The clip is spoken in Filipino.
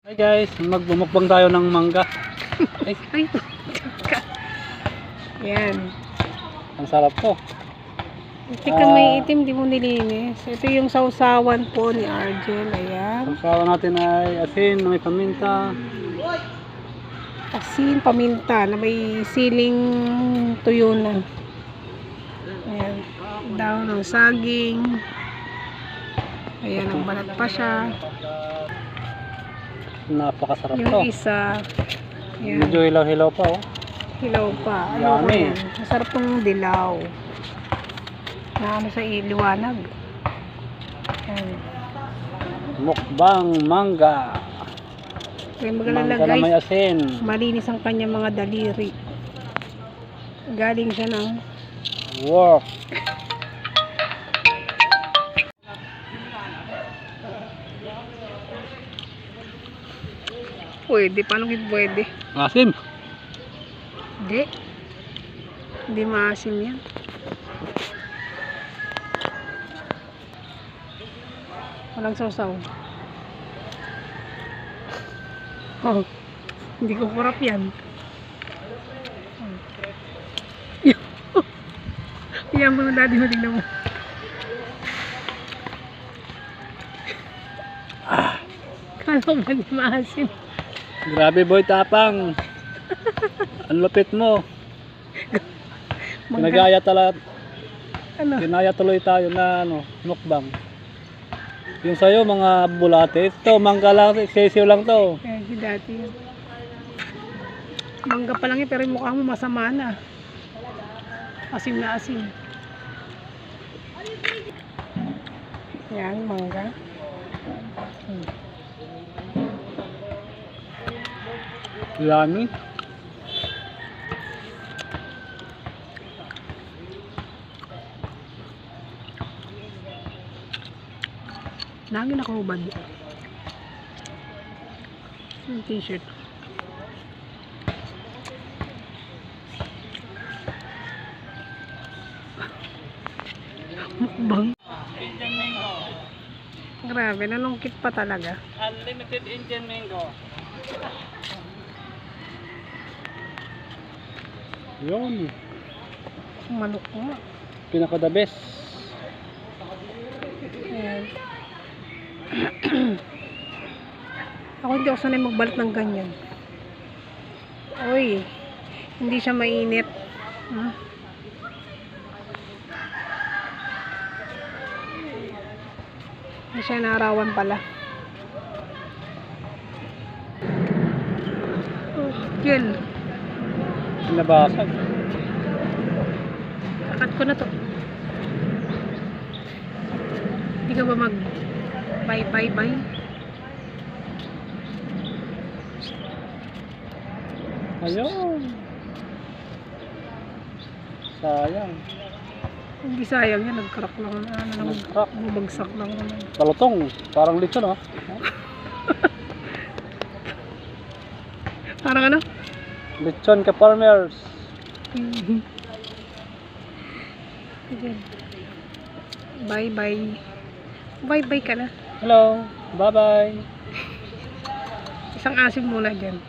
Hi guys, magbumukbang tayo ng mangga. Ay, Yan. ang sarap po. Tika may itim, di mo nilinis. Ito yung sausawan po ni Argel. Ayan. Ang sawa natin ay asin na may paminta. Asin, paminta na may siling tuyo na. Ayan. Daon ng saging. Ayan, ang balat pa siya. Napakasarap to. Yung isa. Ayan. Medyo hilaw-hilaw pa oh. Hilaw pa. Ano ko Yummy. yan? Masarap tong dilaw. Na ano sa liwanag. Ayan. Mukbang mangga. Kaya Mangga magalala na may guys. asin. Malinis ang kanyang mga daliri. Galing siya ng Work. pwede. Paano hindi pwede? Asim. Hindi. Hindi maasim yan. Walang sausaw. Oh, hindi ko kurap yan. Iyan mo na daddy mo, tingnan mo. Kala ko ba di maasim? Grabe boy, tapang. Ang lupit mo. Pinagaya talaga. Ano? Kinaya tuloy tayo na ano, mukbang. Yung sa'yo, mga bulate. Ito, mangga lang, sisiw lang to. Eh, si dati yun. Mangga pa lang yun, pero yung mukha mo masama na. Asim na asim. Yan, mangga. Yummy. Lagi nakahubad. Yung t-shirt. Mukbang. Grabe, nalungkit pa talaga. Unlimited Indian mango. Yun. Manok ko. Pinaka the best. Ayan. Ako hindi ako sanay magbalat ng ganyan. Uy, hindi siya mainit. Hmm? Hindi siya naarawan pala. Oh, yun. Nabasag. Kakat ko na to. Hindi ka ba mag bye. Ayun. Sayang. Hindi sayang yan, nag-crack lang. Nag-crack. Bumagsak lang naman. Talutong. Parang lechon oh. Parang ano? Lechon ka farmers. Bye. Bye ka na. Hello. Bye bye. Isang asim muna dyan.